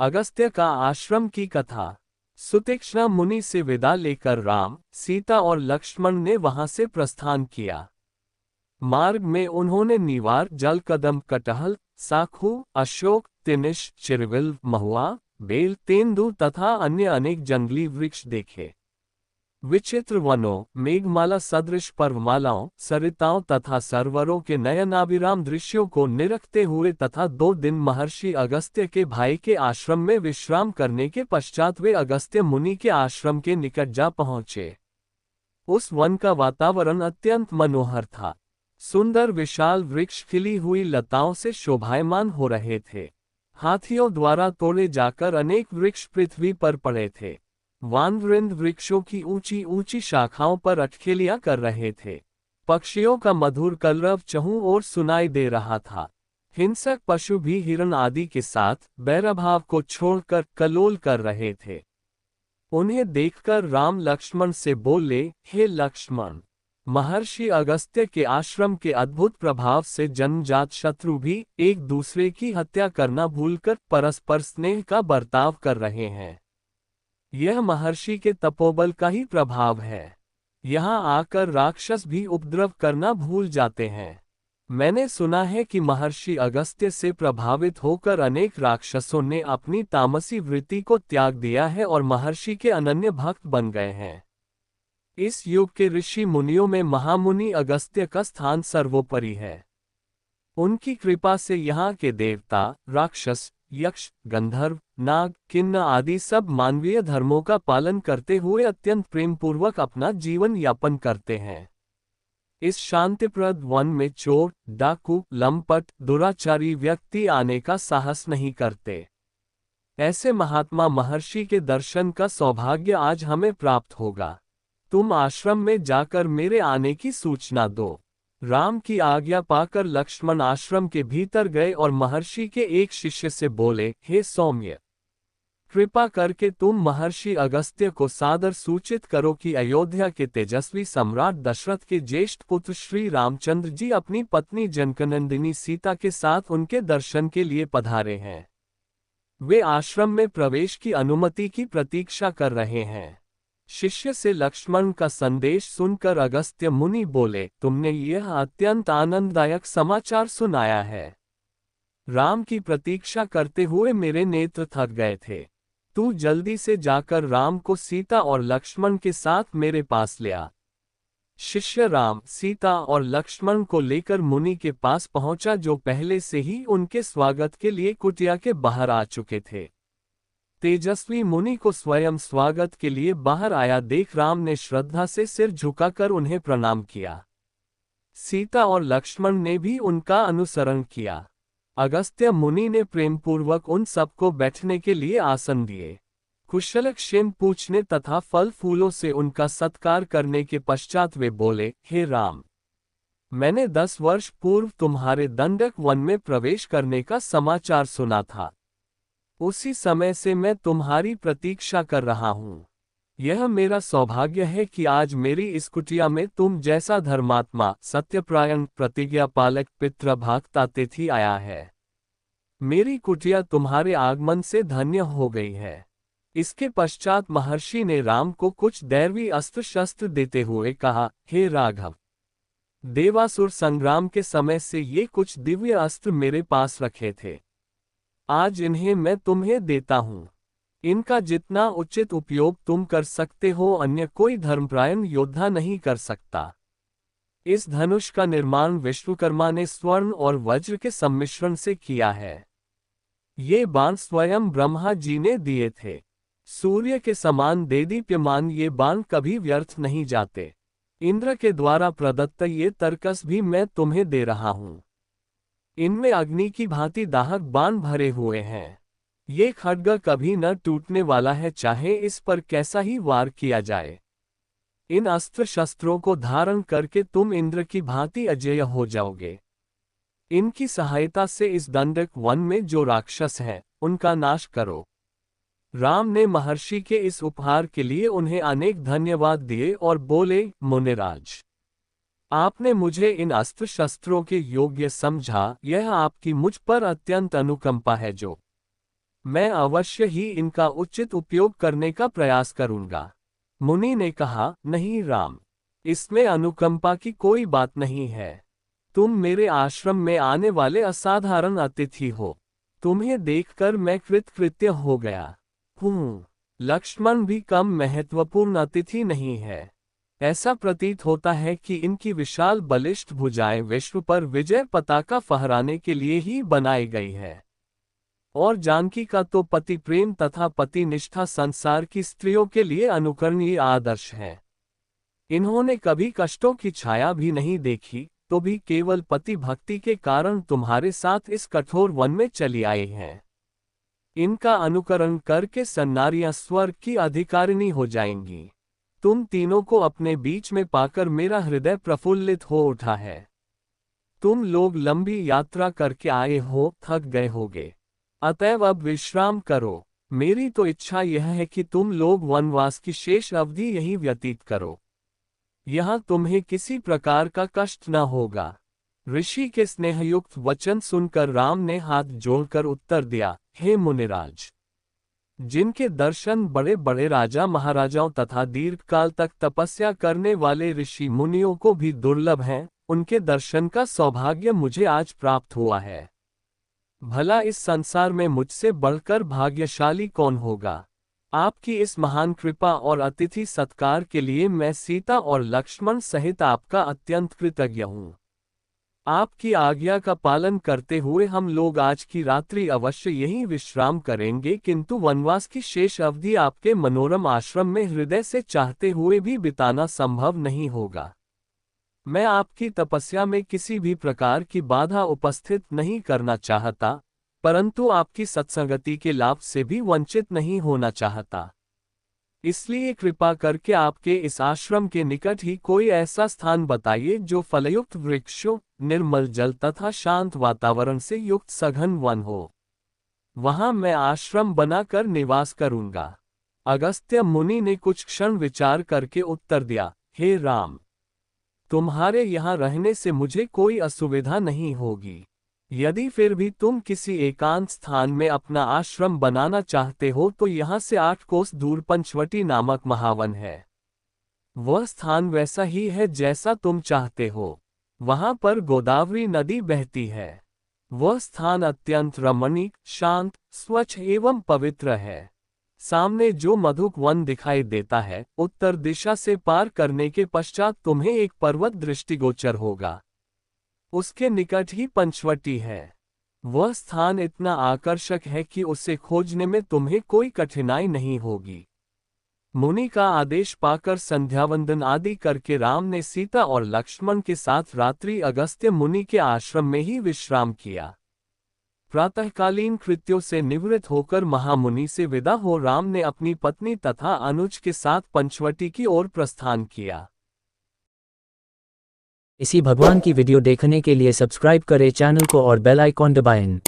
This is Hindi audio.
अगस्त्य का आश्रम की कथा। सुतीक्ष्ण मुनि से विदा लेकर राम, सीता और लक्ष्मण ने वहां से प्रस्थान किया। मार्ग में उन्होंने नीवार, जलकदम, कटहल, साखू, अशोक, तिनिश, चिरविल, महुआ, बेल, तेंदू तथा अन्य अनेक जंगली वृक्ष देखे। विचित्र वनों, मेघमाला सदृश पर्वमालाओं, सरिताओं तथा सरोवरों के नयनाभिराम दृश्यों को निरखते हुए तथा 2 दिन महर्षि अगस्त्य के भाई के आश्रम में विश्राम करने के पश्चात वे अगस्त्य मुनि के आश्रम के निकट जा पहुंचे। उस वन का वातावरण अत्यंत मनोहर था। सुंदर विशाल वृक्ष खिली हुई लताओं से शोभायमान हो रहे थे। हाथियों द्वारा तोड़े जाकर अनेक वृक्ष पृथ्वी पर पड़े थे। वानवृंद वृक्षों की ऊंची ऊंची शाखाओं पर अटखेलियां कर रहे थे। पक्षियों का मधुर कलरव चहुं ओर सुनाई दे रहा था। हिंसक पशु भी हिरण आदि के साथ बैरभाव को छोड़कर कलोल कर रहे थे। उन्हें देखकर राम लक्ष्मण से बोले, हे लक्ष्मण, महर्षि अगस्त्य के आश्रम के अद्भुत प्रभाव से जन्मजात शत्रु भी एक दूसरे की हत्या करना भूलकर परस्पर स्नेह का बर्ताव कर रहे हैं। यह महर्षि के तपोबल का ही प्रभाव है। यहाँ आकर राक्षस भी उपद्रव करना भूल जाते हैं। मैंने सुना है कि महर्षि अगस्त्य से प्रभावित होकर अनेक राक्षसों ने अपनी तामसी वृत्ति को त्याग दिया है और महर्षि के अनन्य भक्त बन गए हैं। इस युग के ऋषि मुनियों में महामुनि अगस्त्य का स्थान सर्वोपरि है। उनकी कृपा से यहाँ के देवता, राक्षस, यक्ष, गंधर्व, नाग, किन्नर आदि सब मानवीय धर्मों का पालन करते हुए अत्यंत प्रेमपूर्वक अपना जीवन यापन करते हैं। इस शांतिप्रद वन में चोर, डाकू, लंपट, दुराचारी व्यक्ति आने का साहस नहीं करते। ऐसे महात्मा महर्षि के दर्शन का सौभाग्य आज हमें प्राप्त होगा। तुम आश्रम में जाकर मेरे आने की सूचना दो। राम की आज्ञा पाकर लक्ष्मण आश्रम के भीतर गए और महर्षि के एक शिष्य से बोले, हे सौम्य, कृपा करके तुम महर्षि अगस्त्य को सादर सूचित करो कि अयोध्या के तेजस्वी सम्राट दशरथ के ज्येष्ठ पुत्र श्री रामचंद्र जी अपनी पत्नी जनकनंदिनी सीता के साथ उनके दर्शन के लिए पधारे हैं। वे आश्रम में प्रवेश की अनुमति की प्रतीक्षा कर रहे हैं। शिष्य से लक्ष्मण का संदेश सुनकर अगस्त्य मुनि बोले, तुमने यह अत्यंत आनंददायक समाचार सुनाया है। राम की प्रतीक्षा करते हुए मेरे नेत्र थक गए थे। तू जल्दी से जाकर राम को सीता और लक्ष्मण के साथ मेरे पास ले आ। शिष्य राम, सीता और लक्ष्मण को लेकर मुनि के पास पहुंचा, जो पहले से ही उनके स्वागत के लिए कुटिया के बाहर आ चुके थे। तेजस्वी मुनि को स्वयं स्वागत के लिए बाहर आया देख राम ने श्रद्धा से सिर झुकाकर उन्हें प्रणाम किया। सीता और लक्ष्मण ने भी उनका अनुसरण किया। अगस्त्य मुनि ने प्रेमपूर्वक उन सबको बैठने के लिए आसन दिए। कुशलक्षेम पूछने तथा फल फूलों से उनका सत्कार करने के पश्चात वे बोले, हे राम, मैंने 10 वर्ष पूर्व तुम्हारे दंडक वन में प्रवेश करने का समाचार सुना था। उसी समय से मैं तुम्हारी प्रतीक्षा कर रहा हूँ। यह मेरा सौभाग्य है कि आज मेरी इस कुटिया में तुम जैसा धर्मात्मा, सत्यप्रायण, प्रतिज्ञा पालक, पितृभक्त अतिथि आया है। मेरी कुटिया तुम्हारे आगमन से धन्य हो गई है। इसके पश्चात महर्षि ने राम को कुछ दैवी अस्त्र शस्त्र देते हुए कहा, हे राघव, देवासुर संग्राम के समय से ये कुछ दिव्य अस्त्र मेरे पास रखे थे। आज इन्हें मैं तुम्हें देता हूँ। इनका जितना उचित उपयोग तुम कर सकते हो, अन्य कोई धर्मपरायण योद्धा नहीं कर सकता। इस धनुष का निर्माण विश्वकर्मा ने स्वर्ण और वज्र के सम्मिश्रण से किया है। ये बाण स्वयं ब्रह्मा जी ने दिए थे। सूर्य के समान देदीप्यमान ये बाण कभी व्यर्थ नहीं जाते। इंद्र के द्वारा प्रदत्त ये तरकस भी मैं तुम्हें दे रहा हूँ। इनमें अग्नि की भांति दाहक बाण भरे हुए हैं। ये खड्ग कभी न टूटने वाला है, चाहे इस पर कैसा ही वार किया जाए। इन अस्त्र शस्त्रों को धारण करके तुम इंद्र की भांति अजेय हो जाओगे। इनकी सहायता से इस दंडक वन में जो राक्षस हैं, उनका नाश करो। राम ने महर्षि के इस उपहार के लिए उन्हें अनेक धन्यवाद दिए और बोले, मुनिराज, आपने मुझे इन अस्त्र शस्त्रों के योग्य समझा। यह आपकी मुझ पर अत्यंत अनुकंपा है, जो मैं अवश्य ही इनका उचित उपयोग करने का प्रयास करूंगा। मुनि ने कहा, नहीं राम, इसमें अनुकंपा की कोई बात नहीं है। तुम मेरे आश्रम में आने वाले असाधारण अतिथि हो। तुम्हें देखकर मैं कृतकृत्य हो गया हूँ। लक्ष्मण भी कम महत्वपूर्ण अतिथि नहीं है। ऐसा प्रतीत होता है कि इनकी विशाल बलिष्ठ भुजाएं विश्व पर विजय पताका फहराने के लिए ही बनाई गई है। और जानकी का तो पति प्रेम तथा पति निष्ठा संसार की स्त्रियों के लिए अनुकरणीय आदर्श है। इन्होंने कभी कष्टों की छाया भी नहीं देखी, तो भी केवल पति भक्ति के कारण तुम्हारे साथ इस कठोर वन में चली आई हैं। इनका अनुकरण करके सन्नारियां स्वर्ग की अधिकारिणी हो जाएंगी। तुम तीनों को अपने बीच में पाकर मेरा हृदय प्रफुल्लित हो उठा है। तुम लोग लंबी यात्रा करके आए हो, थक गए होगे, अतएव अब विश्राम करो। मेरी तो इच्छा यह है कि तुम लोग वनवास की शेष अवधि यहीं व्यतीत करो। यहाँ तुम्हें किसी प्रकार का कष्ट न होगा। ऋषि के स्नेहयुक्त वचन सुनकर राम ने हाथ जोड़कर उत्तर दिया, हे मुनिराज, जिनके दर्शन बड़े बड़े राजा महाराजाओं तथा दीर्घकाल तक तपस्या करने वाले ऋषि मुनियों को भी दुर्लभ हैं, उनके दर्शन का सौभाग्य मुझे आज प्राप्त हुआ है। भला इस संसार में मुझसे बढ़कर भाग्यशाली कौन होगा। आपकी इस महान कृपा और अतिथि सत्कार के लिए मैं सीता और लक्ष्मण सहित आपका अत्यंत कृतज्ञ हूँ। आपकी आज्ञा का पालन करते हुए हम लोग आज की रात्रि अवश्य यहीं विश्राम करेंगे, किंतु वनवास की शेष अवधि आपके मनोरम आश्रम में हृदय से चाहते हुए भी बिताना संभव नहीं होगा। मैं आपकी तपस्या में किसी भी प्रकार की बाधा उपस्थित नहीं करना चाहता, परंतु आपकी सत्संगति के लाभ से भी वंचित नहीं होना चाहता। इसलिए कृपा करके आपके इस आश्रम के निकट ही कोई ऐसा स्थान बताइए जो फलयुक्त वृक्षों, निर्मल जल तथा शांत वातावरण से युक्त सघन वन हो। वहां मैं आश्रम बनाकर निवास करूंगा। अगस्त्य मुनि ने कुछ क्षण विचार करके उत्तर दिया, हे राम, तुम्हारे यहाँ रहने से मुझे कोई असुविधा नहीं होगी। यदि फिर भी तुम किसी एकांत स्थान में अपना आश्रम बनाना चाहते हो तो यहाँ से 8 कोस दूर पंचवटी नामक महावन है। वह स्थान वैसा ही है जैसा तुम चाहते हो। वहां पर गोदावरी नदी बहती है। वह स्थान अत्यंत रमणीक, शांत, स्वच्छ एवं पवित्र है। सामने जो मधुक वन दिखाई देता है, उत्तर दिशा से पार करने के पश्चात तुम्हें एक पर्वत दृष्टिगोचर होगा। उसके निकट ही पंचवटी है। वह स्थान इतना आकर्षक है कि उसे खोजने में तुम्हें कोई कठिनाई नहीं होगी। मुनि का आदेश पाकर संध्यावंदन आदि करके राम ने सीता और लक्ष्मण के साथ रात्रि अगस्त्य मुनि के आश्रम में ही विश्राम किया। प्रातःकालीन कृत्यों से निवृत्त होकर महामुनि से विदा हो राम ने अपनी पत्नी तथा अनुज के साथ पंचवटी की ओर प्रस्थान किया। इसी भगवान की वीडियो देखने के लिए सब्सक्राइब करें चैनल को और बेल आइकॉन दबाएं।